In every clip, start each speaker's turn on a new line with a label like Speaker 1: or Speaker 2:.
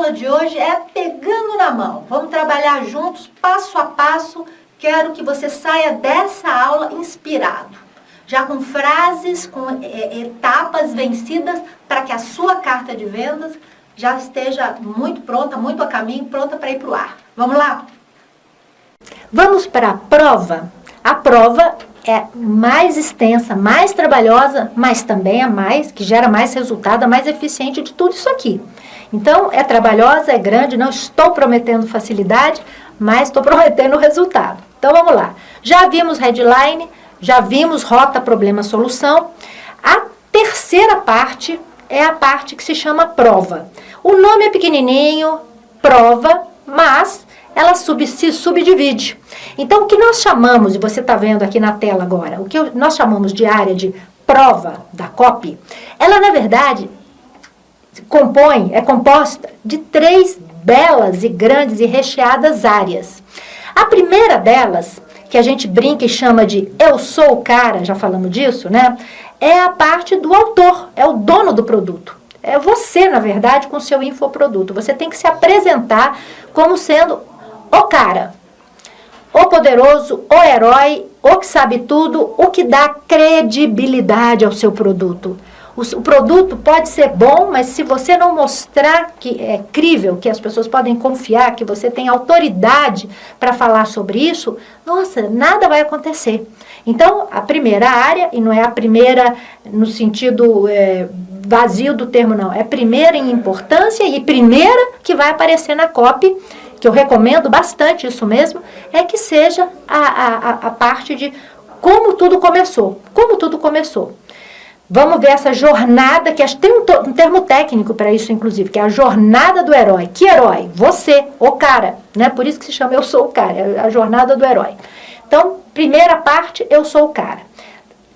Speaker 1: aula de hoje é pegando na mão. Vamos trabalhar juntos, passo a passo. Quero que você saia dessa aula inspirado, já com frases, com etapas vencidas, para que a sua carta de vendas já esteja muito pronta, muito a caminho, pronta para ir para o ar. Vamos lá? Vamos para a prova. A prova é mais extensa, mais trabalhosa, mas também a mais, que gera mais resultado, a mais eficiente de tudo isso aqui. Então, é trabalhosa, é grande, não estou prometendo facilidade, mas estou prometendo o resultado. Então, vamos lá. Já vimos headline, já vimos rota, problema, solução. A terceira parte é a parte que se chama prova. O nome é pequenininho, prova, mas ela se subdivide. Então, o que nós chamamos, e você está vendo aqui na tela agora, o que nós chamamos de área de prova da copy, ela, na verdade, é composta de 3 belas e grandes e recheadas áreas. A primeira delas, que a gente brinca e chama de eu sou o cara, já falamos disso, né? É a parte do autor, é o dono do produto. É você, na verdade, com o seu infoproduto. Você tem que se apresentar como sendo o cara, o poderoso, o herói, o que sabe tudo, o que dá credibilidade ao seu produto. O produto pode ser bom, mas se você não mostrar que é crível, que as pessoas podem confiar, que você tem autoridade para falar sobre isso, nossa, nada vai acontecer. Então, a primeira área, e não é a primeira no sentido vazio do termo, não, é primeira em importância e primeira que vai aparecer na copy, que eu recomendo bastante isso mesmo, é que seja a parte de como tudo começou. Como tudo começou. Vamos ver essa jornada, que tem um termo técnico para isso, inclusive, que é a jornada do herói. Que herói? Você, o cara. Né? Por isso que se chama Eu Sou o Cara, é a jornada do herói. Então, primeira parte, eu sou o cara.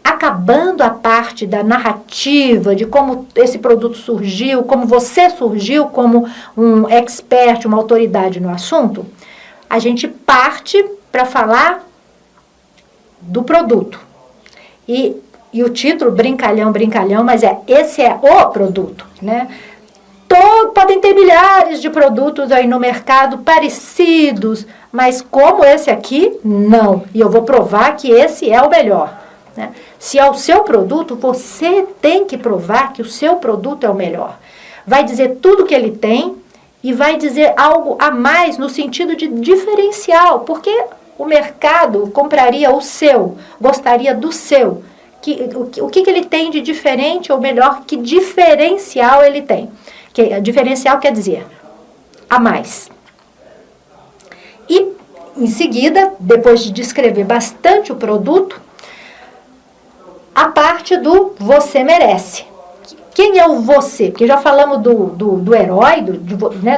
Speaker 1: Acabando a parte da narrativa, de como esse produto surgiu, como você surgiu como um expert, uma autoridade no assunto, a gente parte para falar do produto. E o título, brincalhão, mas esse é o produto, né? Podem ter milhares de produtos aí no mercado parecidos, mas como esse aqui, não. E eu vou provar que esse é o melhor. Né? Se é o seu produto, você tem que provar que o seu produto é o melhor. Vai dizer tudo que ele tem e vai dizer algo a mais no sentido de diferencial, porque o mercado compraria o seu, gostaria do seu. O que ele tem de diferente, ou melhor, que diferencial ele tem. Diferencial quer dizer a mais. E, em seguida, depois de descrever bastante o produto, a parte do você merece. Quem é o você? Porque já falamos do herói,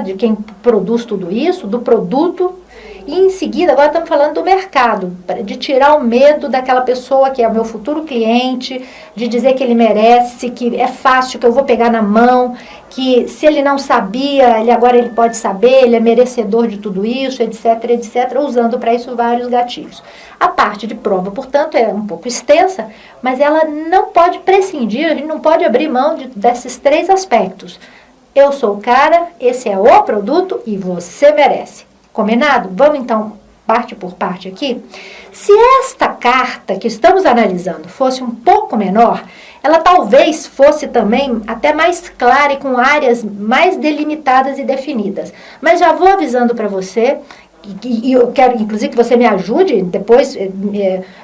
Speaker 1: de quem produz tudo isso, do produto. E em seguida, agora estamos falando do mercado, de tirar o medo daquela pessoa que é o meu futuro cliente, de dizer que ele merece, que é fácil, que eu vou pegar na mão, que se ele não sabia, agora ele pode saber, ele é merecedor de tudo isso, etc, usando para isso vários gatilhos. A parte de prova, portanto, é um pouco extensa, mas ela não pode prescindir, a gente não pode abrir mão desses 3 aspectos. Eu sou o cara, esse é o produto e você merece. Combinado? Vamos então, parte por parte aqui. Se esta carta que estamos analisando fosse um pouco menor, ela talvez fosse também até mais clara e com áreas mais delimitadas e definidas. Mas já vou avisando para você, e eu quero inclusive que você me ajude depois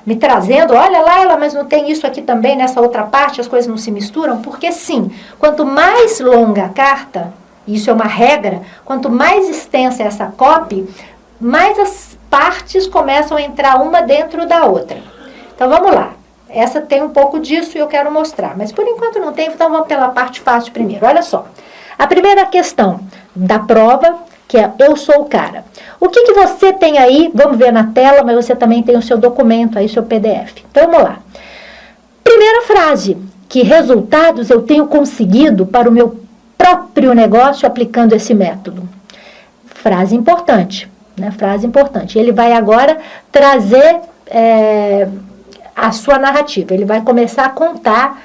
Speaker 1: me trazendo, olha lá, mas não tem isso aqui também nessa outra parte, as coisas não se misturam, porque sim, quanto mais longa a carta, isso é uma regra, quanto mais extensa é essa copy, mais as partes começam a entrar uma dentro da outra. Então vamos lá, essa tem um pouco disso e eu quero mostrar, mas por enquanto não tem, então vamos pela parte fácil primeiro. Olha só, a primeira questão da prova, que é eu sou o cara. O que você tem aí, vamos ver na tela, mas você também tem o seu documento aí, seu PDF. Então vamos lá. Primeira frase, que resultados eu tenho conseguido para o meu próprio negócio aplicando esse método. Frase importante, né? Frase importante. Ele vai agora trazer a sua narrativa. Ele vai começar a contar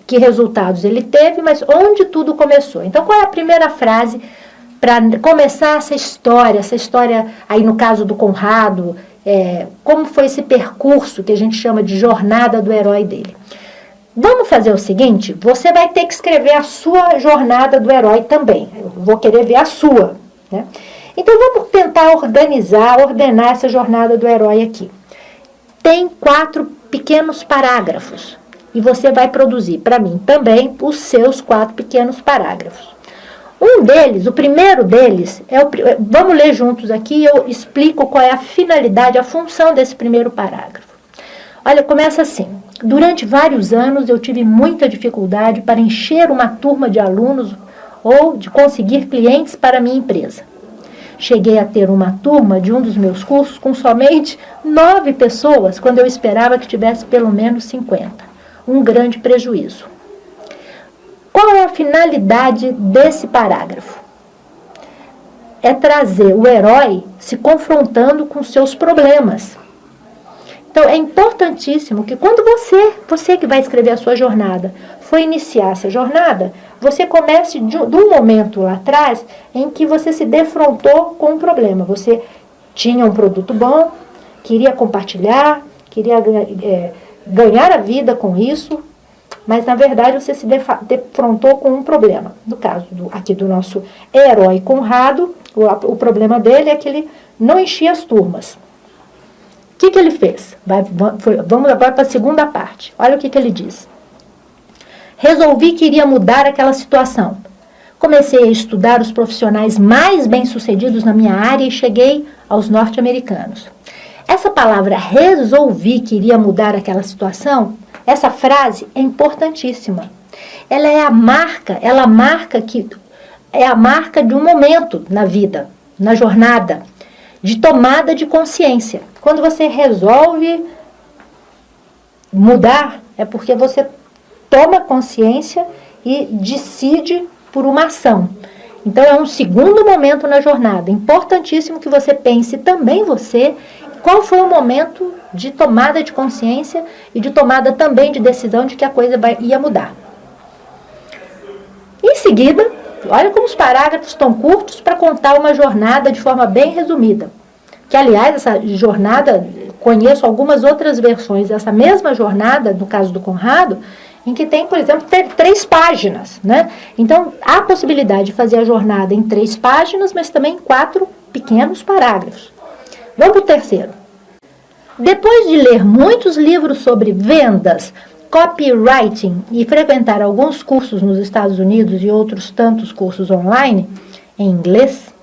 Speaker 1: que resultados ele teve, mas onde tudo começou. Então, qual é a primeira frase para começar essa história aí no caso do Conrado, como foi esse percurso que a gente chama de jornada do herói dele. Vamos fazer o seguinte, você vai ter que escrever a sua jornada do herói também. Eu vou querer ver a sua, né? Então vamos tentar ordenar essa jornada do herói aqui. Tem 4 pequenos parágrafos e você vai produzir para mim também os seus 4 pequenos parágrafos. Um deles, o primeiro deles, vamos ler juntos aqui e eu explico qual é a finalidade, a função desse primeiro parágrafo. Olha, começa assim. Durante vários anos eu tive muita dificuldade para encher uma turma de alunos ou de conseguir clientes para a minha empresa. Cheguei a ter uma turma de um dos meus cursos com somente 9 pessoas, quando eu esperava que tivesse pelo menos 50. Um grande prejuízo. Qual é a finalidade desse parágrafo? É trazer o herói se confrontando com seus problemas. Então, é importantíssimo que quando você que vai escrever a sua jornada, for iniciar essa jornada, você comece de um momento lá atrás em que você se defrontou com um problema. Você tinha um produto bom, queria compartilhar, queria ganhar a vida com isso, mas na verdade você se defrontou com um problema. No caso aqui do nosso herói Conrado, o problema dele é que ele não enchia as turmas. O que ele fez? Vamos agora para a segunda parte. Olha o que ele diz. Resolvi que iria mudar aquela situação. Comecei a estudar os profissionais mais bem-sucedidos na minha área e cheguei aos norte-americanos. Essa palavra resolvi que iria mudar aquela situação, essa frase é importantíssima. Ela é a marca de um momento na vida, na jornada, de tomada de consciência. Quando você resolve mudar, é porque você toma consciência e decide por uma ação. Então, é um segundo momento na jornada. Importantíssimo que você pense também qual foi o momento de tomada de consciência e de tomada também de decisão de que a coisa ia mudar. Em seguida, olha como os parágrafos estão curtos para contar uma jornada de forma bem resumida. Que, aliás, essa jornada, conheço algumas outras versões dessa mesma jornada, no caso do Conrado, em que tem, por exemplo, 3 páginas, né? Então, há a possibilidade de fazer a jornada em 3 páginas, mas também em 4 pequenos parágrafos. Vamos para o terceiro. Depois de ler muitos livros sobre vendas, copywriting e frequentar alguns cursos nos Estados Unidos e outros tantos cursos online, em inglês,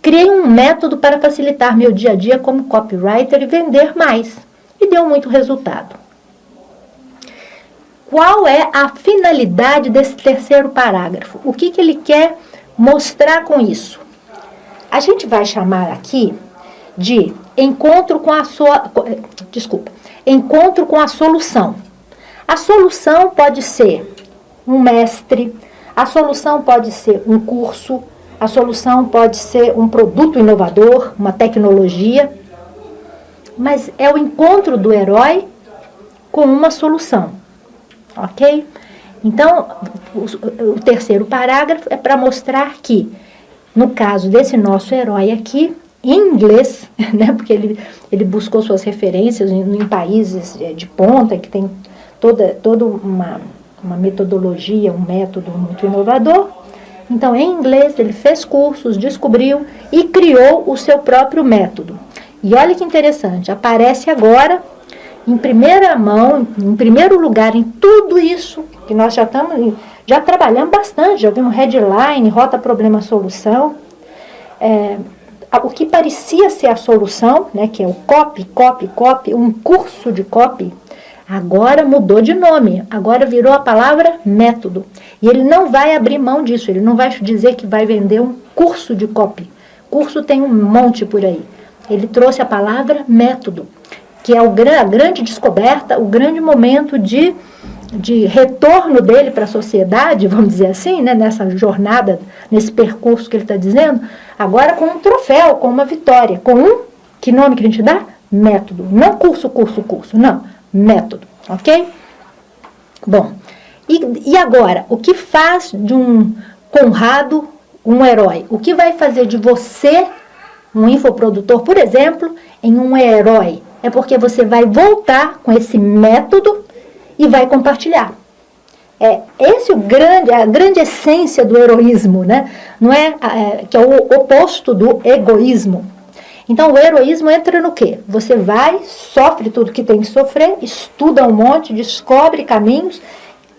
Speaker 1: criei um método para facilitar meu dia a dia como copywriter e vender mais. E deu muito resultado. Qual é a finalidade desse terceiro parágrafo? O que ele quer mostrar com isso? A gente vai chamar aqui de encontro com a solução. A solução pode ser um mestre, a solução pode ser um curso, a solução pode ser um produto inovador, uma tecnologia, mas é o encontro do herói com uma solução, ok? Então, o terceiro parágrafo é para mostrar que, no caso desse nosso herói aqui, em inglês, né, porque ele buscou suas referências em países de ponta, que tem toda uma metodologia, um método muito inovador. Então, em inglês, ele fez cursos, descobriu e criou o seu próprio método. E olha que interessante, aparece agora, em primeira mão, em primeiro lugar, em tudo isso que nós já trabalhamos bastante, já vimos headline, rota, problema, solução. O que parecia ser a solução, né, que é o copy, um curso de copy, agora mudou de nome, agora virou a palavra método. E ele não vai abrir mão disso, ele não vai dizer que vai vender um curso de copy. Curso tem um monte por aí. Ele trouxe a palavra método, que é a grande descoberta, o grande momento de retorno dele para a sociedade, vamos dizer assim, né, nessa jornada, nesse percurso que ele está dizendo, agora com um troféu, com uma vitória, com que nome que a gente dá? Método. Não curso, não. Método, ok? Bom, e agora, o que faz de um Conrado
Speaker 2: um herói? O que vai fazer de você, um infoprodutor, por exemplo, em um herói? É porque você vai voltar com esse método e vai compartilhar. Esse é a grande essência do heroísmo, né? Não que é o oposto do egoísmo. Então, o heroísmo entra no quê? Você vai, sofre tudo que tem que sofrer, estuda um monte, descobre caminhos,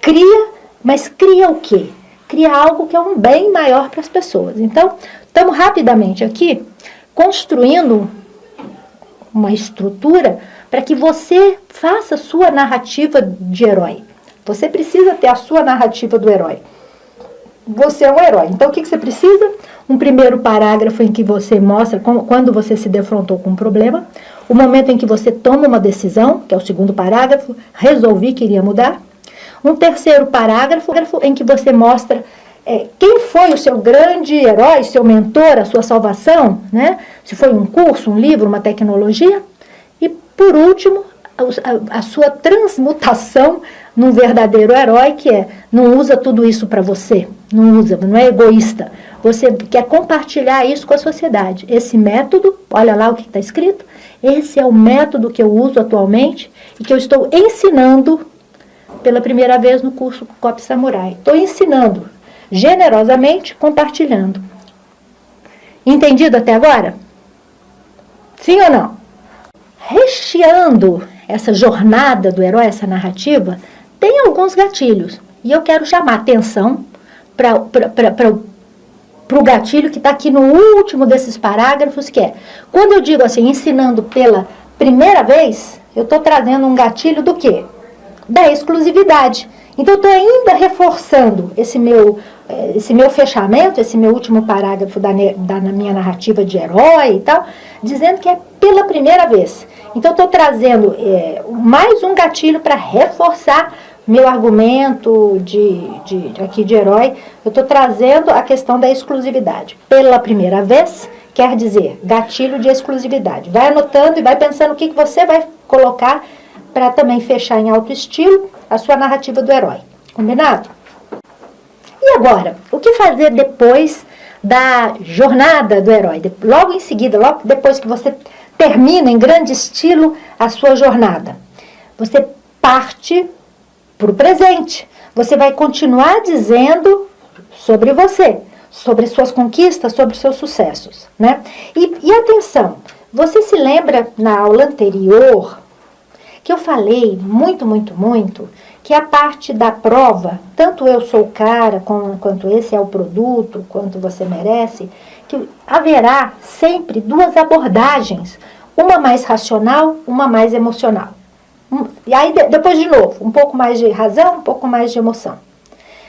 Speaker 2: cria, mas cria o quê? Cria algo que é um bem maior para as pessoas. Então, estamos rapidamente aqui construindo uma estrutura para que você faça a sua narrativa de herói. Você precisa ter a sua narrativa do herói. Você é um herói. Então, o que você precisa? Um primeiro parágrafo em que você mostra quando você se defrontou com um problema, o momento em que você toma uma decisão, que é o segundo parágrafo, resolvi que iria mudar. Um terceiro parágrafo em que você mostra quem foi o seu grande herói, seu mentor, a sua salvação, né? Se foi um curso, um livro, uma tecnologia. E, por último, a sua transmutação num verdadeiro herói, que não usa tudo isso para você, não é egoísta. Você quer compartilhar isso com a sociedade. Esse método, olha lá o que está escrito, esse é o método que eu uso atualmente e que eu estou ensinando pela primeira vez no curso Copy Samurai. Estou ensinando, generosamente, compartilhando. Entendido até agora? Sim ou não? Recheando essa jornada do herói, essa narrativa, tem alguns gatilhos. E eu quero chamar atenção para o gatilho que está aqui no último desses parágrafos, que é, quando eu digo assim, ensinando pela primeira vez, eu estou trazendo um gatilho do quê? Da exclusividade. Então, eu estou ainda reforçando esse meu fechamento, esse meu último parágrafo da minha narrativa de herói e tal, dizendo que é pela primeira vez. Então, eu estou trazendo mais um gatilho para reforçar meu argumento aqui de herói. Eu estou trazendo a questão da exclusividade. Pela primeira vez, quer dizer, gatilho de exclusividade. Vai anotando e vai pensando o que você vai colocar para também fechar em alto estilo a sua narrativa do herói. Combinado? E agora, o que fazer depois da jornada do herói? Logo em seguida, logo depois que você termina em grande estilo a sua jornada, você parte para o presente. Você vai continuar dizendo sobre você, sobre suas conquistas, sobre seus sucessos, né? E atenção, você se lembra na aula anterior que eu falei muito, que a parte da prova, tanto eu sou o cara, quanto esse é o produto, quanto você merece, que haverá sempre duas abordagens, uma mais racional, uma mais emocional. E aí, depois de novo, um pouco mais de razão, um pouco mais de emoção.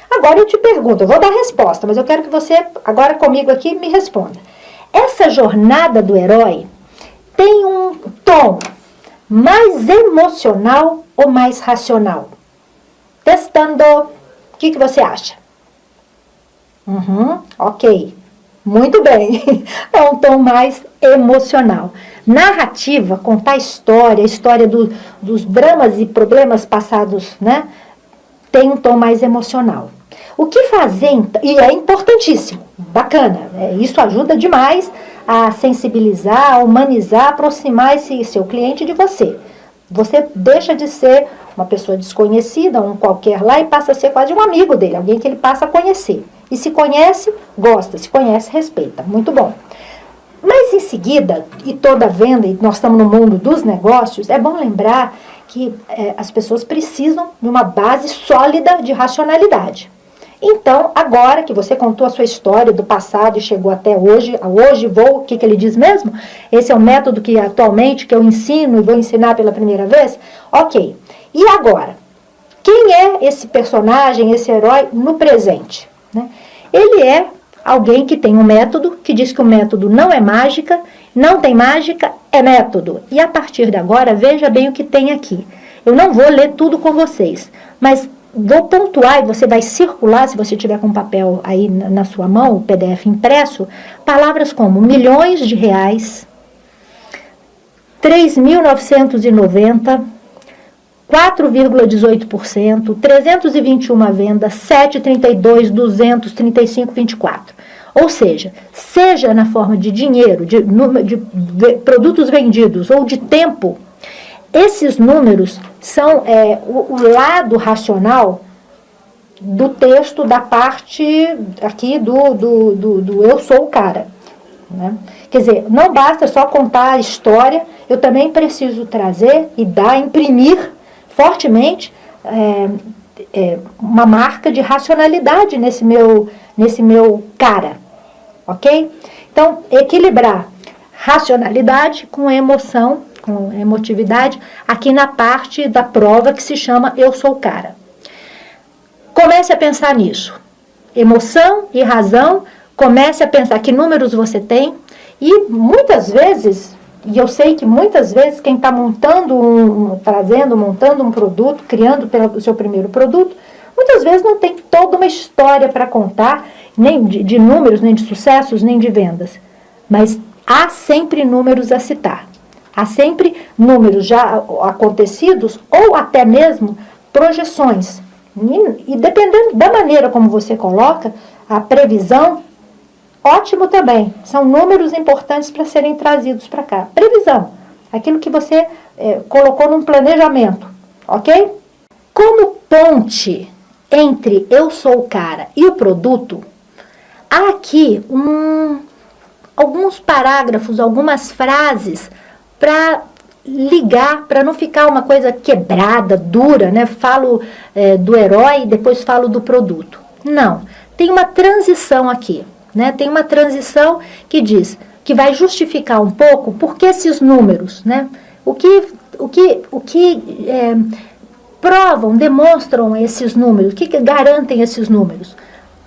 Speaker 2: Agora eu te pergunto, eu vou dar a resposta, mas eu quero que você, agora comigo aqui, me responda. Essa jornada do herói tem um tom mais emocional ou mais racional? Testando. O que você acha? Ok. Muito bem. É um tom mais emocional. Narrativa, contar a história dos dramas e problemas passados, né? Tem um tom mais emocional. O que fazer, e é importantíssimo, bacana, isso ajuda demais a sensibilizar, a humanizar, a aproximar esse seu cliente de você. Você deixa de ser uma pessoa desconhecida, um qualquer lá, e passa a ser quase um amigo dele, alguém que ele passa a conhecer. E se conhece, gosta, se conhece, respeita. Muito bom. Mas em seguida, e toda venda, e nós estamos no mundo dos negócios, é bom lembrar que as pessoas precisam de uma base sólida de racionalidade. Então, agora que você contou a sua história do passado e chegou até hoje, o que ele diz mesmo? Esse é o método que atualmente que eu ensino e vou ensinar pela primeira vez? Ok. E agora? Quem é esse personagem, esse herói no presente? Né? Ele é alguém que tem um método, que diz que o método não é mágica, não tem mágica, é método. E a partir de agora, veja bem o que tem aqui. Eu não vou ler tudo com vocês, mas vou pontuar e você vai circular, se você tiver com papel aí na sua mão, o PDF impresso, palavras como milhões de reais, 3.990, 4,18%, 321 vendas, 7,32, 200, 35, 24. Ou seja na forma de dinheiro, de produtos vendidos ou de tempo, esses números são o lado racional do texto, da parte aqui do eu sou o cara. Né? Quer dizer, não basta só contar a história, eu também preciso trazer e imprimir fortemente uma marca de racionalidade nesse meu cara, ok? Então, equilibrar racionalidade com emoção, com emotividade, aqui na parte da prova que se chama eu sou o cara. Comece a pensar nisso. Emoção e razão, comece a pensar que números você tem e muitas vezes, e eu sei que muitas vezes quem está montando um produto, criando o seu primeiro produto, muitas vezes não tem toda uma história para contar, nem de números, nem de sucessos, nem de vendas. Mas há sempre números a citar. Há sempre números já acontecidos ou até mesmo projeções. E dependendo da maneira como você coloca, a previsão, ótimo também. São números importantes para serem trazidos para cá. Previsão, aquilo que você colocou num planejamento, ok? Como ponte entre eu sou o cara e o produto, há aqui alguns parágrafos, algumas frases para ligar, para não ficar uma coisa quebrada, dura, né? Falo do herói e depois falo do produto. Não, tem uma transição aqui, né? Tem uma transição que diz, que vai justificar um pouco por que esses números, né? O que provam, demonstram esses números, o que garantem esses números.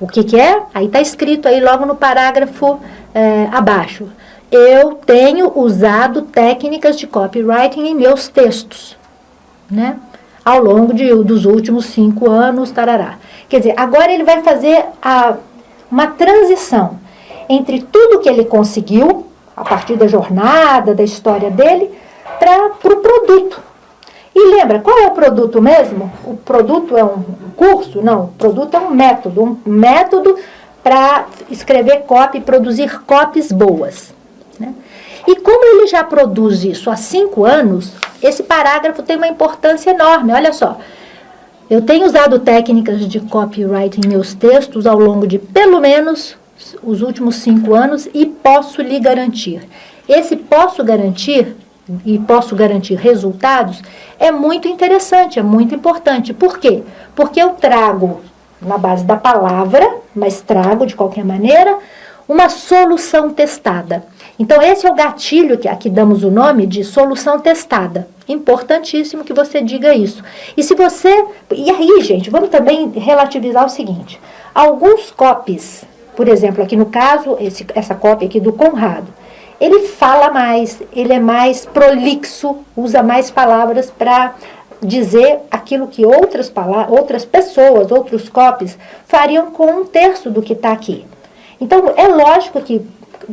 Speaker 2: O que é? Aí está escrito aí logo no parágrafo abaixo. Eu tenho usado técnicas de copywriting em meus textos, né? Ao longo dos últimos 5 anos, tarará. Quer dizer, agora ele vai fazer uma transição entre tudo que ele conseguiu, a partir da jornada, da história dele, para o produto. E lembra, qual é o produto mesmo? O produto é um curso? Não, o produto é um método para escrever copy, produzir copies boas. Né? E como ele já produz isso há 5 anos, esse parágrafo tem uma importância enorme. Olha só, eu tenho usado técnicas de copyright em meus textos ao longo de pelo menos os últimos 5 anos e posso lhe garantir. Esse posso garantir e posso garantir resultados é muito interessante, é muito importante. Por quê? Porque eu trago, na base da palavra, mas trago de qualquer maneira, uma solução testada. Então, esse é o gatilho que aqui damos o nome de solução testada. Importantíssimo que você diga isso. E aí, gente, vamos também relativizar o seguinte. Alguns copies, por exemplo, aqui no caso, essa cópia aqui do Conrado, ele fala mais, ele é mais prolixo, usa mais palavras para dizer aquilo que outras pessoas, outros copies, fariam com 1/3 do que está aqui. Então, é lógico que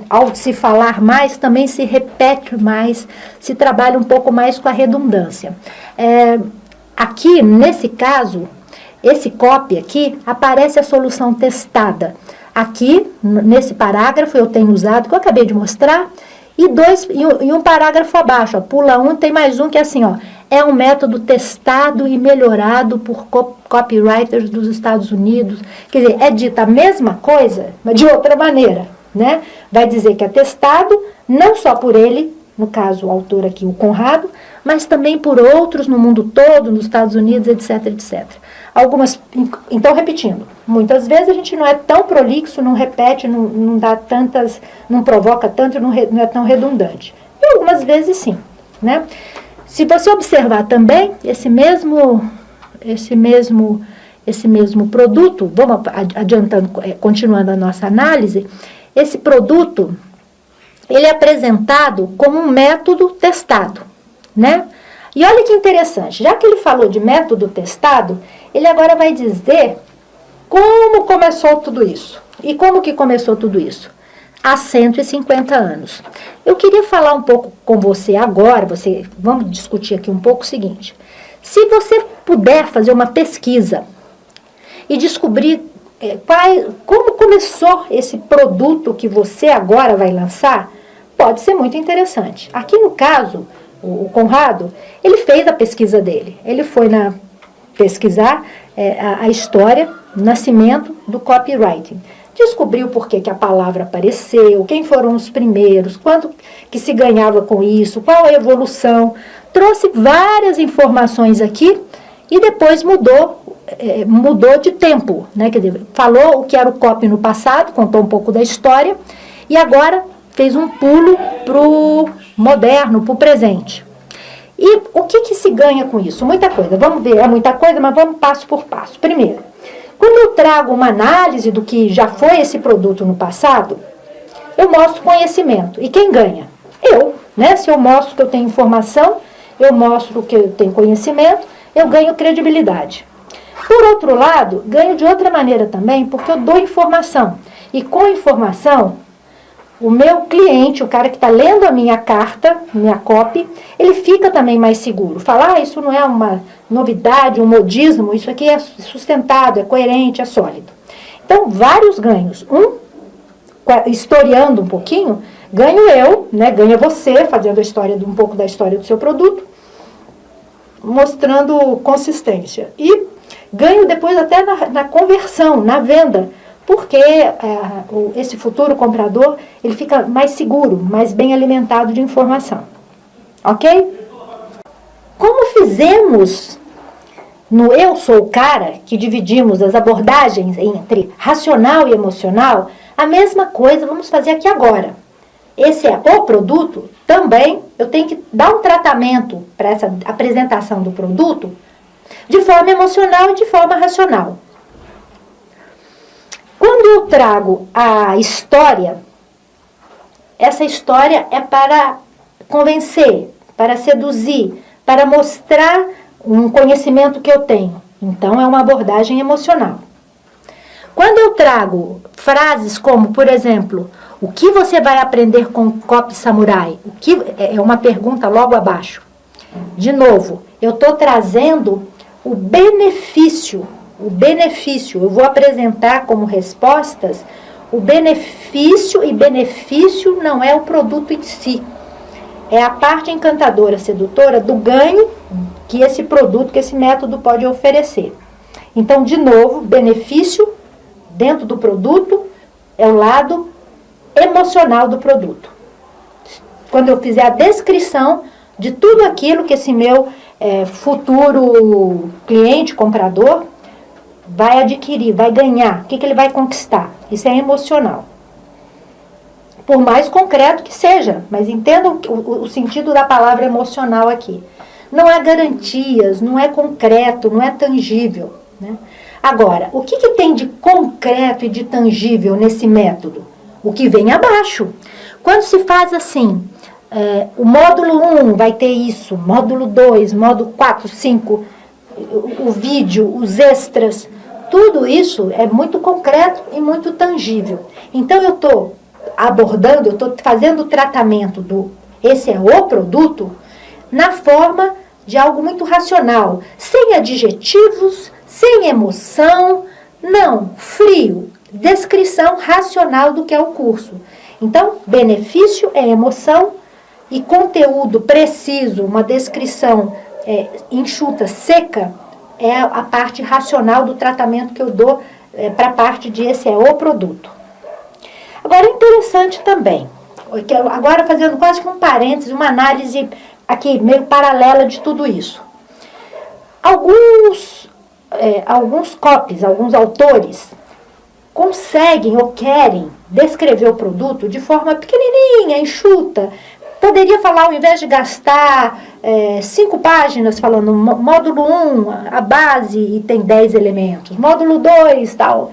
Speaker 2: ao se falar mais, também se repete mais, se trabalha um pouco mais com a redundância. Aqui, nesse caso, esse copy aqui, aparece a solução testada. Aqui, nesse parágrafo, eu tenho usado, que eu acabei de mostrar, e um parágrafo abaixo, ó, pula um, tem mais um que é assim, ó, é um método testado e melhorado por copywriters dos Estados Unidos. Quer dizer, é dita a mesma coisa, mas de outra maneira, né? Vai dizer que é testado, não só por ele, no caso o autor aqui, o Conrado, mas também por outros no mundo todo, nos Estados Unidos, etc, etc. Então, repetindo, muitas vezes a gente não é tão prolixo, não repete, não dá tantas, não provoca tanto, não é tão redundante. E algumas vezes sim, né? Se você observar também esse mesmo produto, vamos adiantando, continuando a nossa análise, esse produto, ele é apresentado como um método testado, né? E olha que interessante, já que ele falou de método testado, ele agora vai dizer como começou tudo isso. E como que começou tudo isso? Há 150 anos. Eu queria falar um pouco com você agora, vamos discutir aqui um pouco o seguinte. Se você puder fazer uma pesquisa e descobrir como começou esse produto que você agora vai lançar, pode ser muito interessante. Aqui no caso, o Conrado, ele fez a pesquisa dele. Ele foi pesquisar a história, o nascimento do copywriting. Descobriu por que a palavra apareceu, quem foram os primeiros, quanto que se ganhava com isso, qual a evolução. Trouxe várias informações aqui e depois mudou de tempo, né? Quer dizer, falou o que era o copy no passado, contou um pouco da história e agora fez um pulo para o moderno, para o presente. E o que se ganha com isso? Muita coisa. Vamos ver, é muita coisa, mas vamos passo por passo. Primeiro, quando eu trago uma análise do que já foi esse produto no passado, eu mostro conhecimento. E quem ganha? Eu, né? Se eu mostro que eu tenho informação, eu mostro que eu tenho conhecimento, eu ganho credibilidade. Por outro lado, ganho de outra maneira também, porque eu dou informação. E com informação, o meu cliente, o cara que está lendo a minha carta, minha copy, ele fica também mais seguro. Falar, isso não é uma novidade, um modismo, isso aqui é sustentado, é coerente, é sólido. Então, vários ganhos. Historiando um pouquinho, ganho eu, né, ganha você, fazendo um pouco da história do seu produto, mostrando consistência. E ganho depois até na conversão, na venda, porque esse futuro comprador, ele fica mais seguro, mais bem alimentado de informação. Ok? Como fizemos no Eu Sou o Cara, que dividimos as abordagens entre racional e emocional, a mesma coisa vamos fazer aqui agora. Esse é o produto, também eu tenho que dar um tratamento para essa apresentação do produto de forma emocional e de forma racional. Quando eu trago a história, essa história é para convencer, para seduzir, para mostrar um conhecimento que eu tenho. Então, é uma abordagem emocional. Quando eu trago frases como, por exemplo, o que você vai aprender com Copy Samurai? O que é uma pergunta logo abaixo. De novo, eu estou trazendo o benefício, eu vou apresentar como respostas o benefício, e benefício não é o produto em si. É a parte encantadora, sedutora do ganho que esse produto, que esse método pode oferecer. Então, de novo, benefício dentro do produto é o lado emocional do produto. Quando eu fizer a descrição de tudo aquilo que esse meu futuro cliente, comprador, vai adquirir, vai ganhar, o que ele vai conquistar. Isso é emocional. Por mais concreto que seja, mas entendam o sentido da palavra emocional aqui. Não há garantias, não é concreto, não é tangível, né? Agora, o que tem de concreto e de tangível nesse método? O que vem abaixo. Quando se faz assim, o módulo 1 vai ter isso, módulo 2, módulo 4, 5, o vídeo, os extras, tudo isso é muito concreto e muito tangível. Então, eu estou abordando, eu estou fazendo o tratamento esse é o produto, na forma de algo muito racional, sem adjetivos, sem emoção, não, frio, descrição racional do que é o curso. Então, benefício é emoção e conteúdo preciso, uma descrição enxuta, seca, é a parte racional do tratamento que eu dou para a parte de esse é o produto. Agora, é interessante também, agora fazendo quase que um parênteses, uma análise aqui meio paralela de tudo isso. Alguns copies, alguns autores, conseguem ou querem descrever o produto de forma pequenininha, enxuta. Poderia falar, ao invés de gastar 5 páginas falando módulo 1, a base, e tem 10 elementos, módulo 2, tal,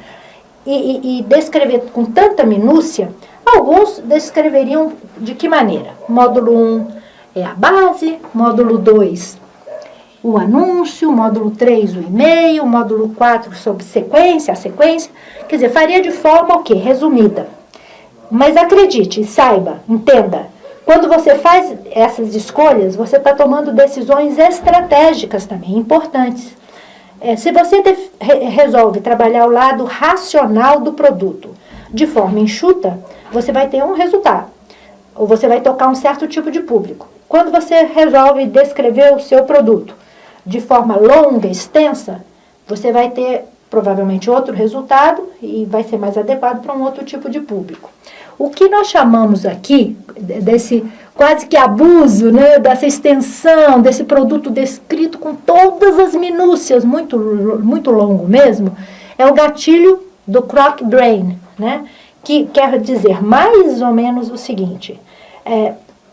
Speaker 2: e descrever com tanta minúcia, alguns descreveriam de que maneira? Módulo 1 é a base, módulo 2 o anúncio, módulo 3 o e-mail, módulo 4 sobre sequência, a sequência, quer dizer, faria de forma o quê? Resumida. Mas acredite, saiba, entenda, quando você faz essas escolhas, você está tomando decisões estratégicas também, importantes. Se você resolve trabalhar o lado racional do produto de forma enxuta, você vai ter um resultado, ou você vai tocar um certo tipo de público. Quando você resolve descrever o seu produto de forma longa, extensa, você vai ter provavelmente outro resultado e vai ser mais adequado para um outro tipo de público. O que nós chamamos aqui desse quase que abuso, né, dessa extensão, desse produto descrito com todas as minúcias, muito, muito longo mesmo, é o gatilho do croc brain, né, que quer dizer mais ou menos o seguinte: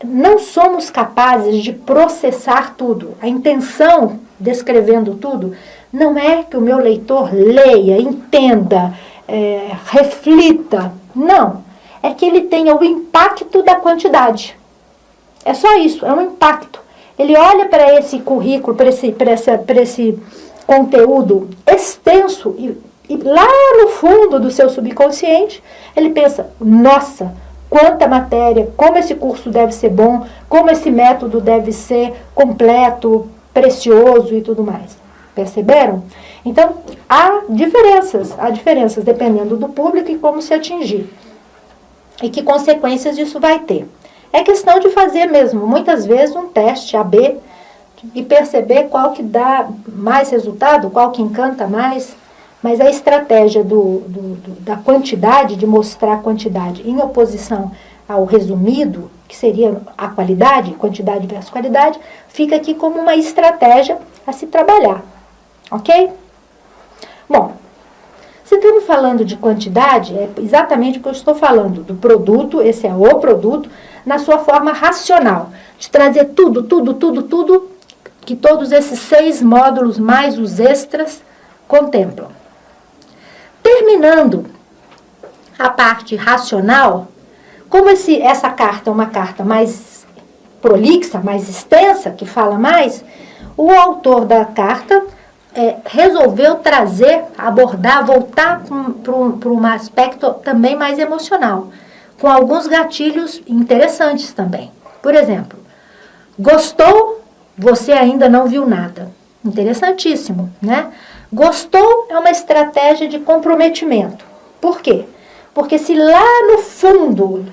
Speaker 2: não somos capazes de processar tudo. A intenção, descrevendo tudo, não é que o meu leitor leia, entenda, reflita. Não. É que ele tenha o impacto da quantidade. É só isso, é um impacto. Ele olha para esse currículo, para esse conteúdo extenso e lá no fundo do seu subconsciente, ele pensa: nossa, quanta matéria, como esse curso deve ser bom, como esse método deve ser completo, precioso e tudo mais. Perceberam? Então, há diferenças dependendo do público e como se atingir. E que consequências isso vai ter. É questão de fazer mesmo, muitas vezes, um teste AB e perceber qual que dá mais resultado, qual que encanta mais. Mas a estratégia da quantidade, de mostrar a quantidade em oposição ao resumido, que seria a qualidade, quantidade versus qualidade, fica aqui como uma estratégia a se trabalhar. Ok? Bom, se estamos falando de quantidade, é exatamente o que eu estou falando, do produto, esse é o produto, na sua forma racional, de trazer tudo, que todos esses 6 módulos, mais os extras, contemplam. Terminando a parte racional, como essa carta é uma carta mais prolixa, mais extensa, que fala mais, o autor da carta resolveu abordar, voltar para um aspecto também mais emocional, com alguns gatilhos interessantes também. Por exemplo, gostou, você ainda não viu nada. Interessantíssimo, né? Gostou é uma estratégia de comprometimento. Por quê? Porque se lá no fundo...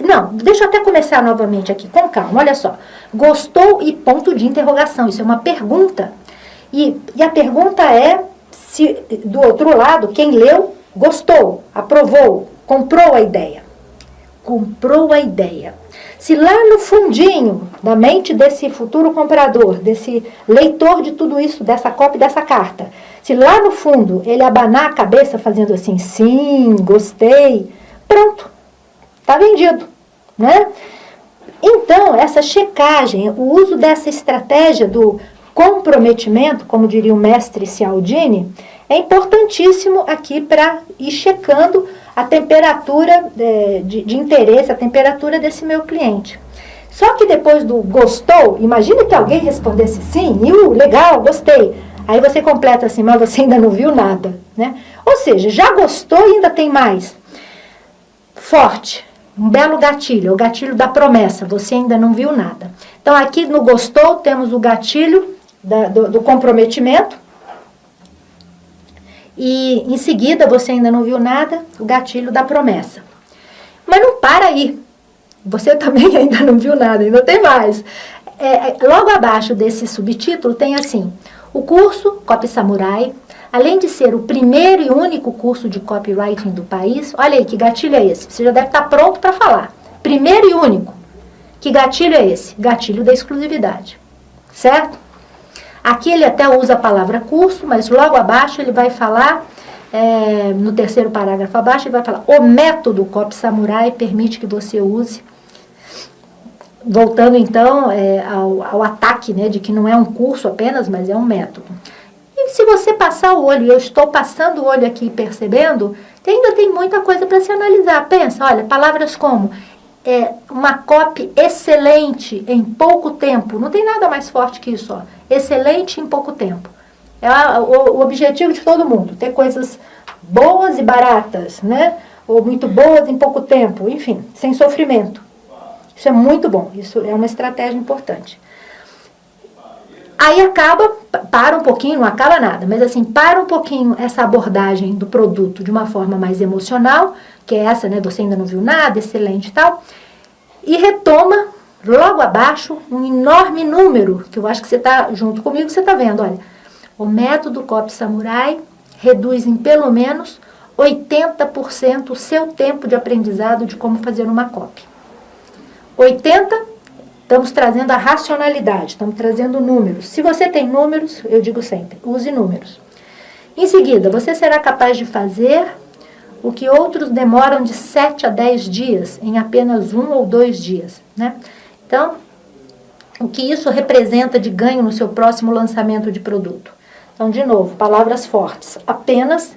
Speaker 2: não, deixa eu até começar novamente aqui, com calma, olha só. Gostou e ponto de interrogação, isso é uma pergunta. E a pergunta é se, do outro lado, quem leu, gostou, aprovou, comprou a ideia. Comprou a ideia. Se lá no fundinho da mente desse futuro comprador, desse leitor de tudo isso, dessa cópia dessa carta, se lá no fundo ele abanar a cabeça fazendo assim, sim, gostei, pronto, está vendido, né? Então, essa checagem, o uso dessa estratégia do comprometimento, como diria o mestre Cialdini, é importantíssimo aqui para ir checando a temperatura de interesse, a temperatura desse meu cliente. Só que depois do gostou, imagina que alguém respondesse sim, legal, gostei. Aí você completa assim, mas você ainda não viu nada, né? Ou seja, já gostou e ainda tem mais. Forte, um belo gatilho, o gatilho da promessa, você ainda não viu nada. Então aqui no gostou temos o gatilho do comprometimento. E em seguida, você ainda não viu nada, o gatilho da promessa. Mas não para aí. Você também ainda não viu nada, ainda tem mais. Logo abaixo desse subtítulo tem assim: o curso Copy Samurai, além de ser o primeiro e único curso de copywriting do país, olha aí, que gatilho é esse? Você já deve estar pronto para falar. Primeiro e único. Que gatilho é esse? Gatilho da exclusividade. Certo? Aqui ele até usa a palavra curso, mas logo abaixo ele vai falar, no terceiro parágrafo abaixo, ele vai falar: o método Copy Samurai permite que você use. Voltando então ao ataque, né, de que não é um curso apenas, mas é um método. E se você passar o olho, eu estou passando o olho aqui percebendo, ainda tem muita coisa para se analisar. Pensa, olha, palavras como uma copy excelente em pouco tempo. Não tem nada mais forte que isso, ó. Excelente em pouco tempo. É o objetivo de todo mundo, ter coisas boas e baratas, né? Ou muito boas em pouco tempo, enfim, sem sofrimento. Isso é muito bom, isso é uma estratégia importante. Aí para um pouquinho, não acaba nada, mas assim, para um pouquinho essa abordagem do produto de uma forma mais emocional, que é essa, né, você ainda não viu nada, excelente e tal, e retoma logo abaixo um enorme número, que eu acho que você está junto comigo, você está vendo, olha, o método Copy Samurai reduz em pelo menos 80% o seu tempo de aprendizado de como fazer uma copy. 80%, estamos trazendo a racionalidade, estamos trazendo números. Se você tem números, eu digo sempre, use números. Em seguida, você será capaz de fazer o que outros demoram de 7 a 10 dias, em apenas 1 ou 2 dias, né? Então, o que isso representa de ganho no seu próximo lançamento de produto? Então, de novo, palavras fortes. Apenas,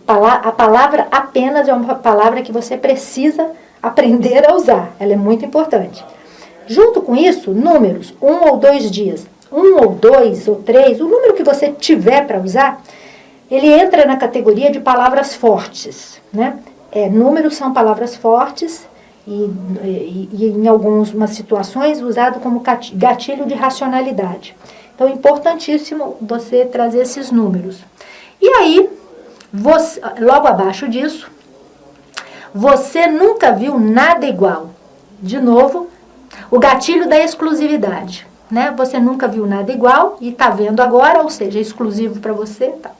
Speaker 2: a palavra apenas é uma palavra que você precisa aprender a usar. Ela é muito importante. Junto com isso, números, 1 ou 2 dias. 1 ou 2 ou 3, o número que você tiver para usar, ele entra na categoria de palavras fortes, né? Números são palavras fortes e em algumas situações usado como gatilho de racionalidade. Então, é importantíssimo você trazer esses números. E aí, logo abaixo disso, você nunca viu nada igual. De novo, o gatilho da exclusividade, né? Você nunca viu nada igual e está vendo agora, ou seja, é exclusivo para você. Tá.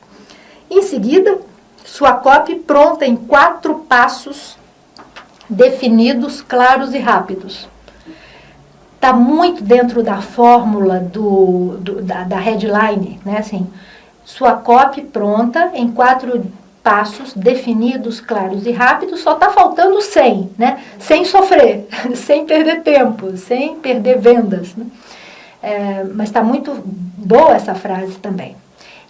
Speaker 2: Em seguida, sua copy pronta em 4 passos definidos, claros e rápidos. Está muito dentro da fórmula da headline, né? Assim, sua copy pronta em 4 passos definidos, claros e rápidos, só está faltando 100, né? Sem sofrer, sem perder tempo, sem perder vendas, né? Mas está muito boa essa frase também.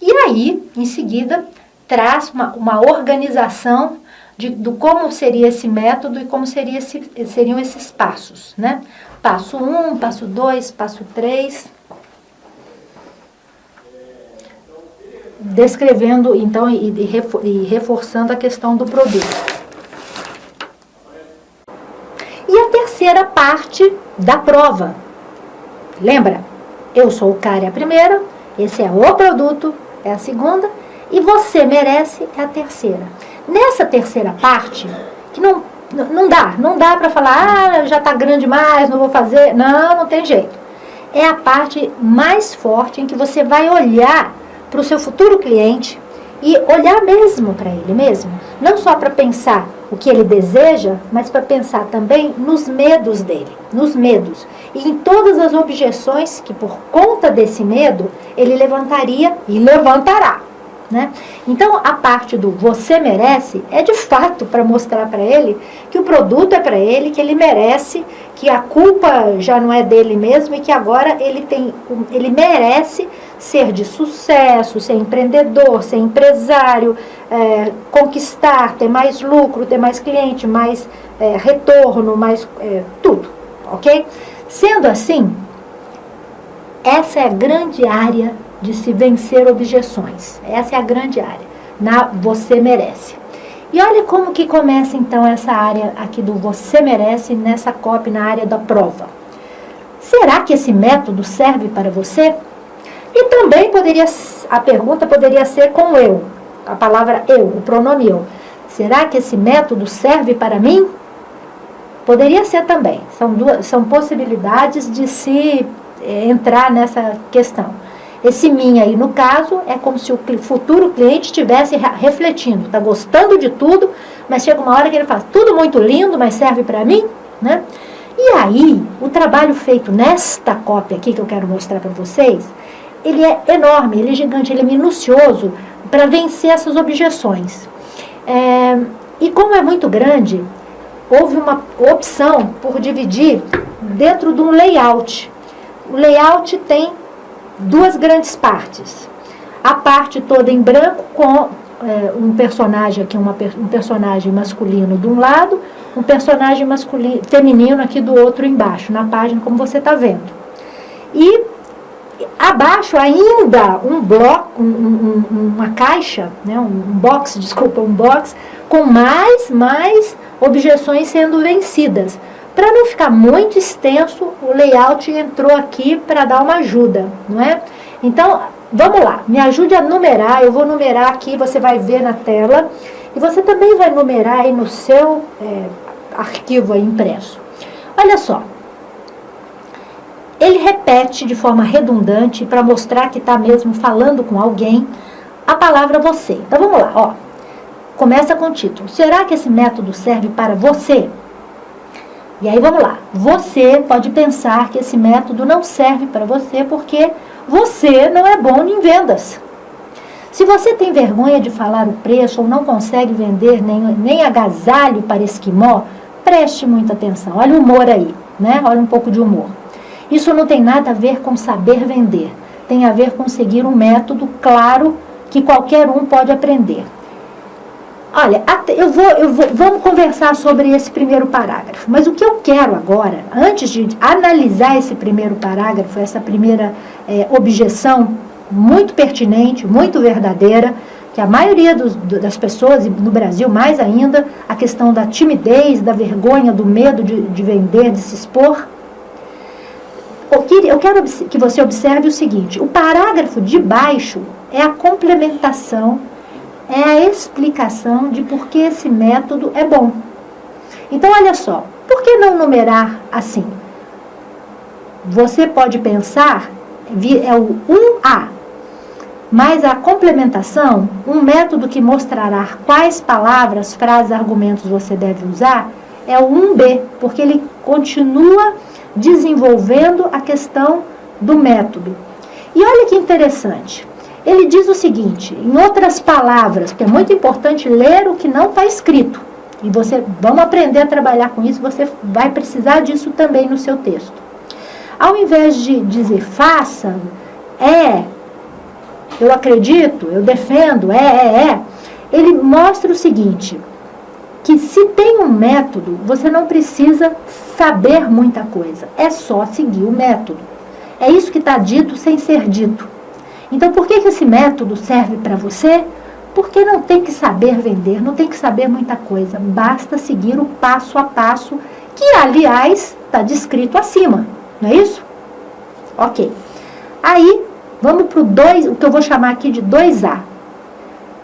Speaker 2: E aí, em seguida, traz uma organização do como seria esse método e como seriam esses passos, né? Passo 1, passo 2, passo 3. Descrevendo, então, e reforçando a questão do produto. E a terceira parte da prova. Lembra? Eu sou o cara, é a primeira, esse é o produto, é a segunda, e você merece é a terceira. Nessa terceira parte, que não dá para falar, já está grande demais, não vou fazer. Não tem jeito. É a parte mais forte em que você vai olhar para o seu futuro cliente e olhar mesmo para ele mesmo. Não só para pensar o que ele deseja, mas para pensar também nos medos dele, nos medos. E em todas as objeções que por conta desse medo ele levantaria e levantará. Né? Então, a parte do você merece é de fato para mostrar para ele que o produto é para ele, que ele merece, que a culpa já não é dele mesmo e que agora ele merece ser de sucesso, ser empreendedor, ser empresário, conquistar, ter mais lucro, ter mais cliente, mais retorno, mais tudo, ok? Sendo assim, essa é a grande área de se vencer objeções. Essa é a grande área. Você merece. E olha como que começa então essa área aqui do você merece nessa copy na área da prova. Será que esse método serve para você? E também a pergunta poderia ser com eu. A palavra eu, o pronome eu. Será que esse método serve para mim? Poderia ser também. São possibilidades de se entrar nessa questão. Esse mim aí, no caso, é como se o futuro cliente estivesse refletindo. Está gostando de tudo, mas chega uma hora que ele fala, tudo muito lindo, mas serve para mim? Né? E aí, o trabalho feito nesta cópia aqui, que eu quero mostrar para vocês, ele é enorme, ele é gigante, ele é minucioso para vencer essas objeções. E como é muito grande, houve uma opção por dividir dentro de um layout. O layout tem 2 grandes partes. A parte toda em branco com um personagem aqui, um personagem masculino de um lado, um personagem feminino aqui do outro embaixo, na página, como você está vendo. E abaixo ainda um bloco, uma caixa, né, um box com mais objeções sendo vencidas. Para não ficar muito extenso, o layout entrou aqui para dar uma ajuda, não é? Então, vamos lá, me ajude a numerar, eu vou numerar aqui, você vai ver na tela, e você também vai numerar aí no seu arquivo aí impresso. Olha só, ele repete de forma redundante para mostrar que está mesmo falando com alguém a palavra você. Então vamos lá, ó. Começa com o título. Será que esse método serve para você? E aí vamos lá. Você pode pensar que esse método não serve para você porque você não é bom em vendas. Se você tem vergonha de falar o preço ou não consegue vender nem agasalho para esquimó, preste muita atenção. Olha o humor aí, né? Olha um pouco de humor. Isso não tem nada a ver com saber vender. Tem a ver com seguir um método claro que qualquer um pode aprender. Olha, vamos conversar sobre esse primeiro parágrafo. Mas o que eu quero agora, antes de analisar esse primeiro parágrafo, essa primeira objeção muito pertinente, muito verdadeira, que a maioria das pessoas, no Brasil mais ainda, a questão da timidez, da vergonha, do medo de vender, de se expor. Eu quero que você observe o seguinte, o parágrafo de baixo é a complementação, é a explicação de por que esse método é bom. Então, olha só, por que não numerar assim? Você pode pensar, é o 1A, mas a complementação, um método que mostrará quais palavras, frases, argumentos você deve usar, é o 1B, porque ele continua desenvolvendo a questão do método. E olha que interessante. Ele diz o seguinte, em outras palavras, que é muito importante ler o que não está escrito. E vamos aprender a trabalhar com isso, você vai precisar disso também no seu texto. Ao invés de dizer faça, eu acredito, eu defendo, ele mostra o seguinte, que se tem um método, você não precisa saber muita coisa, é só seguir o método. É isso que está dito sem ser dito. Então, por que esse método serve para você? Porque não tem que saber vender, não tem que saber muita coisa. Basta seguir o passo a passo, que, aliás, está descrito acima. Não é isso? Ok. Aí, vamos para o que eu vou chamar aqui de 2A.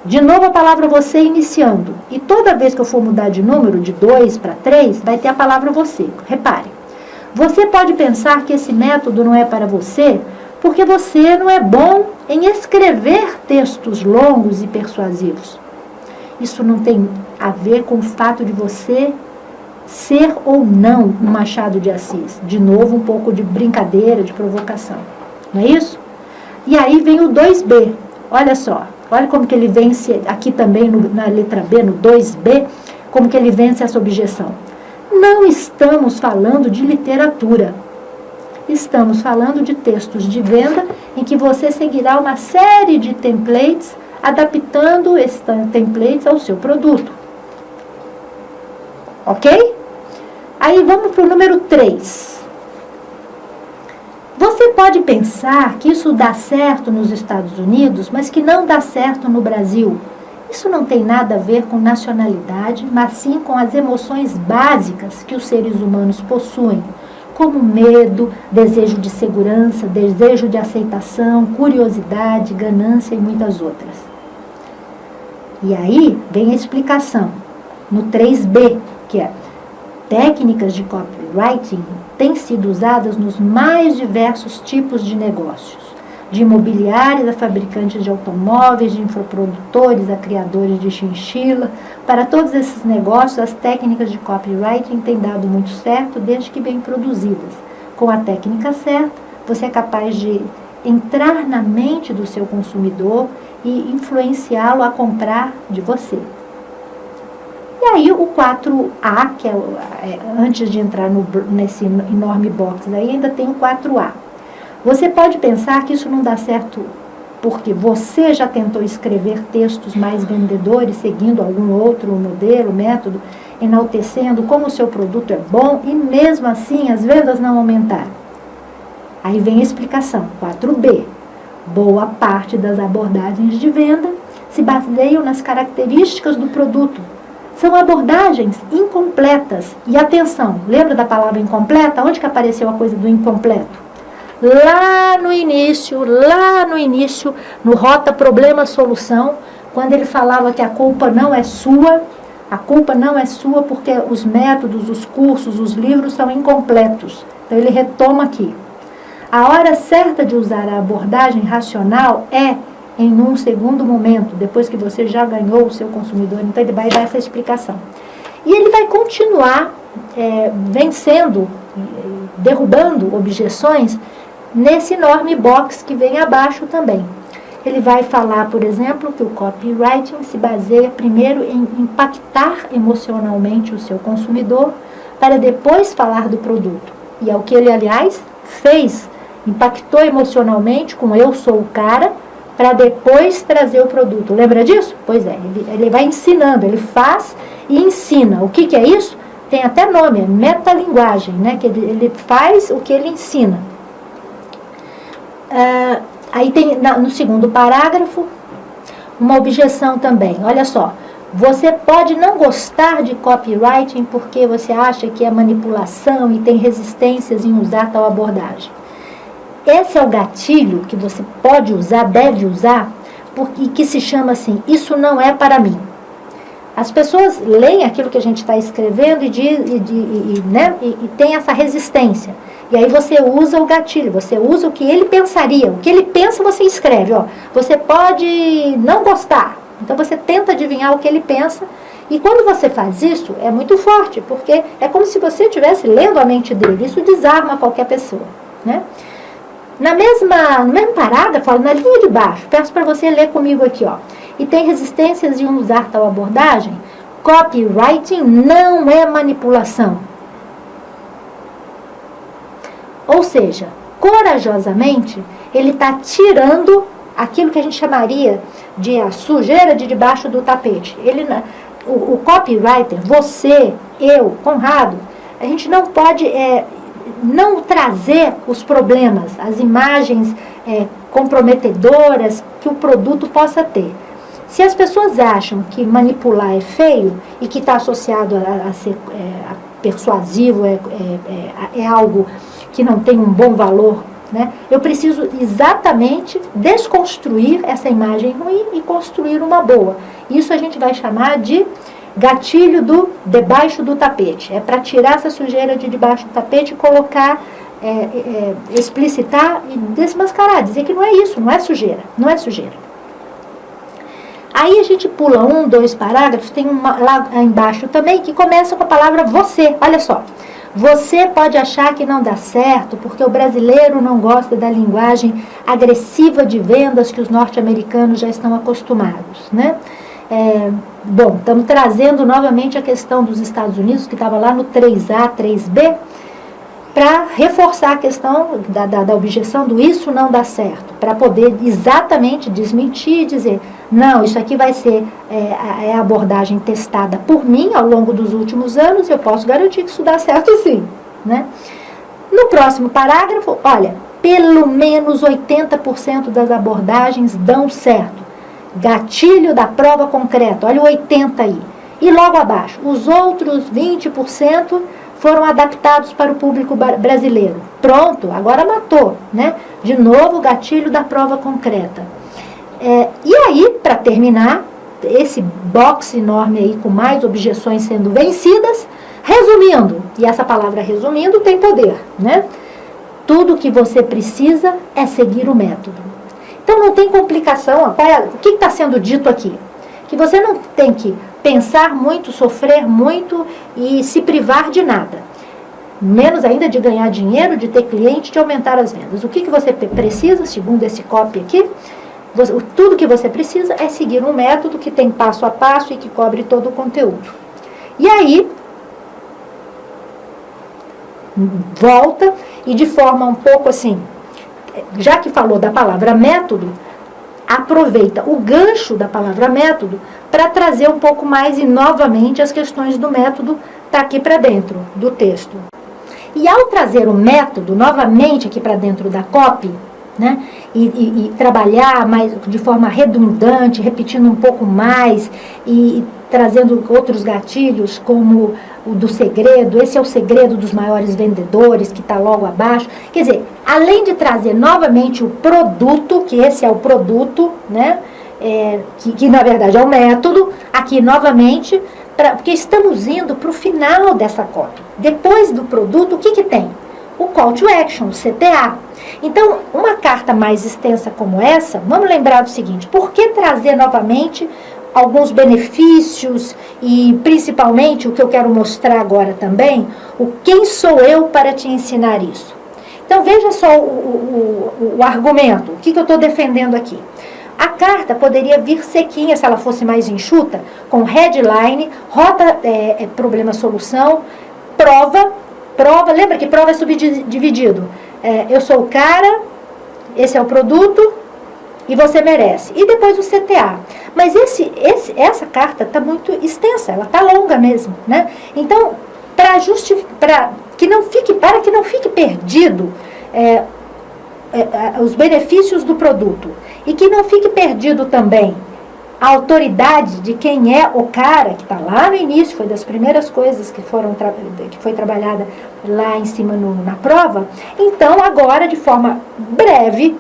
Speaker 2: De novo a palavra você iniciando. E toda vez que eu for mudar de número, de 2 para 3, vai ter a palavra você. Repare. Você pode pensar que esse método não é para você, porque você não é bom em escrever textos longos e persuasivos. Isso não tem a ver com o fato de você ser ou não um Machado de Assis. De novo, um pouco de brincadeira, de provocação. Não é isso? E aí vem o 2B. Olha só, olha como que ele vence aqui também na letra B, no 2B, como que ele vence essa objeção. Não estamos falando de literatura. Estamos falando de textos de venda em que você seguirá uma série de templates, adaptando esses templates ao seu produto. Ok? Aí vamos para o número 3. Você pode pensar que isso dá certo nos Estados Unidos, mas que não dá certo no Brasil. Isso não tem nada a ver com nacionalidade, mas sim com as emoções básicas que os seres humanos possuem, como medo, desejo de segurança, desejo de aceitação, curiosidade, ganância e muitas outras. E aí vem a explicação, no 3B, que é técnicas de copywriting têm sido usadas nos mais diversos tipos de negócios, de imobiliários a fabricantes de automóveis, de infoprodutores a criadores de chinchila. Para todos esses negócios, as técnicas de copywriting têm dado muito certo desde que bem produzidas. Com a técnica certa, você é capaz de entrar na mente do seu consumidor e influenciá-lo a comprar de você. E aí o 4A, que antes de entrar nesse enorme box aí, ainda tem o 4A. Você pode pensar que isso não dá certo porque você já tentou escrever textos mais vendedores, seguindo algum outro modelo, método, enaltecendo como o seu produto é bom e mesmo assim as vendas não aumentaram. Aí vem a explicação, 4B. Boa parte das abordagens de venda se baseiam nas características do produto, São abordagens incompletas. E atenção, lembra da palavra incompleta? Onde que apareceu a coisa do incompleto? Lá no início, no Rota Problema Solução, quando ele falava que a culpa não é sua porque os métodos, os cursos, os livros são incompletos. Então ele retoma aqui. A hora certa de usar a abordagem racional é em um segundo momento, depois que você já ganhou o seu consumidor. Então ele vai dar essa explicação. E ele vai continuar vencendo, derrubando objeções nesse enorme box que vem abaixo também. Ele vai falar, por exemplo, que o copywriting se baseia primeiro em impactar emocionalmente o seu consumidor para depois falar do produto. E é o que ele, aliás, fez. Impactou emocionalmente com eu sou o cara para depois trazer o produto. Lembra disso? Pois é, ele vai ensinando, ele faz e ensina. O que é isso? Tem até nome, é metalinguagem, né? Que ele faz o que ele ensina. Aí tem no segundo parágrafo uma objeção também. Olha só, você pode não gostar de copywriting porque você acha que é manipulação e tem resistências em usar tal abordagem. Esse é o gatilho que você pode usar, deve usar, e que se chama assim, isso não é para mim. As pessoas leem aquilo que a gente está escrevendo e tem essa resistência. E aí você usa o gatilho, você usa o que ele pensaria. O que ele pensa, você escreve. Ó, você pode não gostar. Então você tenta adivinhar o que ele pensa. E quando você faz isso, é muito forte, porque é como se você estivesse lendo a mente dele. Isso desarma qualquer pessoa, né? No mesmo parágrafo, na linha de baixo, peço para você ler comigo aqui, ó. E tem resistências em usar tal abordagem? Copywriting não é manipulação. Ou seja, corajosamente, ele está tirando aquilo que a gente chamaria de a sujeira de debaixo do tapete. O copywriter, você, eu, Conrado, a gente não pode não trazer os problemas, as imagens comprometedoras que o produto possa ter. Se as pessoas acham que manipular é feio e que está associado a ser persuasivo, é algo que não tem um bom valor, né? Eu preciso exatamente desconstruir essa imagem ruim e construir uma boa. Isso a gente vai chamar de gatilho do debaixo do tapete. É para tirar essa sujeira de debaixo do tapete e colocar, explicitar e desmascarar, dizer que não é isso, não é sujeira, não é sujeira. Aí a gente pula 1, 2 parágrafos, tem lá embaixo também que começa com a palavra você. Olha só. Você pode achar que não dá certo porque o brasileiro não gosta da linguagem agressiva de vendas que os norte-americanos já estão acostumados, né? Bom, estamos trazendo novamente a questão dos Estados Unidos, que estava lá no 3A, 3B, para reforçar a questão da objeção do isso não dá certo, para poder exatamente desmentir e dizer, não, isso aqui vai ser a abordagem testada por mim ao longo dos últimos anos, eu posso garantir que isso dá certo sim, né? No próximo parágrafo, olha, pelo menos 80% das abordagens dão certo. Gatilho da prova concreta, olha o 80 aí. E logo abaixo, os outros 20% foram adaptados para o público brasileiro. Pronto, agora matou, né? De novo, o gatilho da prova concreta. E aí, para terminar, esse box enorme aí com mais objeções sendo vencidas, resumindo, e essa palavra resumindo tem poder, né? Tudo que você precisa é seguir o método. Então não tem complicação. O que está sendo dito aqui? Que você não tem que pensar muito, sofrer muito e se privar de nada. Menos ainda de ganhar dinheiro, de ter cliente, de aumentar as vendas. O que você precisa, segundo esse copy aqui? Tudo que você precisa é seguir um método que tem passo a passo e que cobre todo o conteúdo. E aí, volta e de forma um pouco assim, já que falou da palavra método, aproveita o gancho da palavra método para trazer um pouco mais e novamente as questões do método tá aqui para dentro do texto. E ao trazer o método novamente aqui para dentro da copy, né, e trabalhar mais de forma redundante, repetindo um pouco mais e trazendo outros gatilhos, como o do segredo, esse é o segredo dos maiores vendedores, que está logo abaixo. Quer dizer, além de trazer novamente o produto, que esse é o produto, né? Que na verdade é o método, aqui novamente, porque estamos indo para o final dessa copy. Depois do produto, o que tem? O Call to Action, o CTA. Então, uma carta mais extensa como essa, vamos lembrar do seguinte: por que trazer novamente alguns benefícios e principalmente o que eu quero mostrar agora também, o quem sou eu para te ensinar isso? Então, veja só o argumento, o que eu estou defendendo aqui. A carta poderia vir sequinha, se ela fosse mais enxuta, com headline, rota, problema-solução, prova, lembra que prova é subdividido. Eu sou o cara, esse é o produto e você merece. E depois o CTA. Mas essa carta está muito extensa, ela está longa mesmo, né? Então, para que não fique perdido os benefícios do produto e que não fique perdido também a autoridade de quem é o cara, que está lá no início, foi das primeiras coisas que foi trabalhada lá em cima na prova. Então, agora, de forma breve,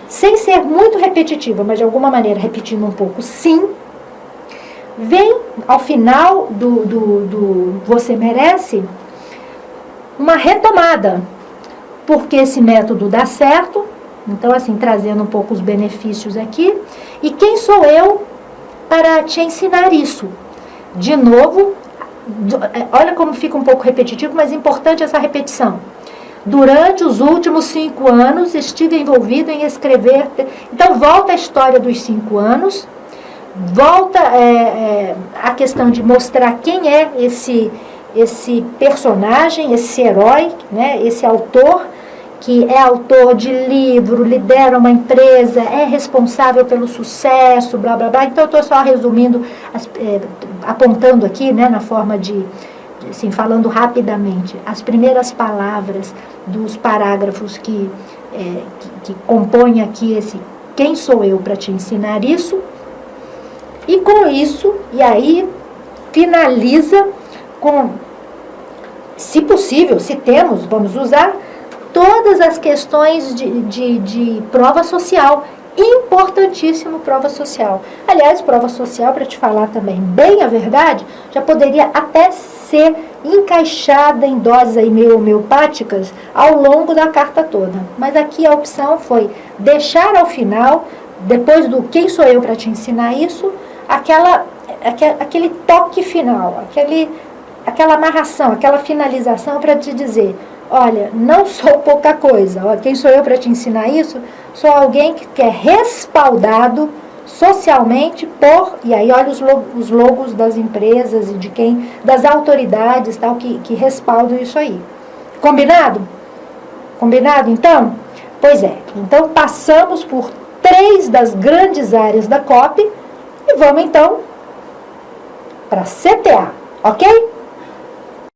Speaker 2: sem ser muito repetitiva, mas de alguma maneira repetindo um pouco, sim, vem ao final do Você Merece uma retomada, porque esse método dá certo. Então, assim, trazendo um pouco os benefícios aqui. E quem sou eu para te ensinar isso? De novo, olha como fica um pouco repetitivo, mas importante essa repetição. Durante os últimos 5 anos, estive envolvido em escrever... Então, volta a história dos 5 anos, volta a questão de mostrar quem é esse personagem, esse herói, né, esse autor, que é autor de livro, lidera uma empresa, é responsável pelo sucesso, blá, blá, blá. Então, eu estou só resumindo, apontando aqui, né, na forma assim, falando rapidamente, as primeiras palavras dos parágrafos que compõem aqui esse quem sou eu para te ensinar isso. E com isso, e aí finaliza com, se possível, se temos, vamos usar todas as questões de prova social. Importantíssimo prova social. Aliás, prova social, para te falar também bem a verdade, já poderia até ser encaixada em doses aí meio homeopáticas ao longo da carta toda. Mas aqui a opção foi deixar ao final, depois do quem sou eu para te ensinar isso, aquele toque final, aquela amarração, aquela finalização para te dizer: olha, não sou pouca coisa. Olha, quem sou eu para te ensinar isso? Sou alguém que é respaldado socialmente por... E aí olha os logos das empresas e das autoridades tal, que respaldam isso aí. Combinado? Combinado, então? Pois é. Então, passamos por 3 das grandes áreas da copy e vamos, então, para CTA. Ok?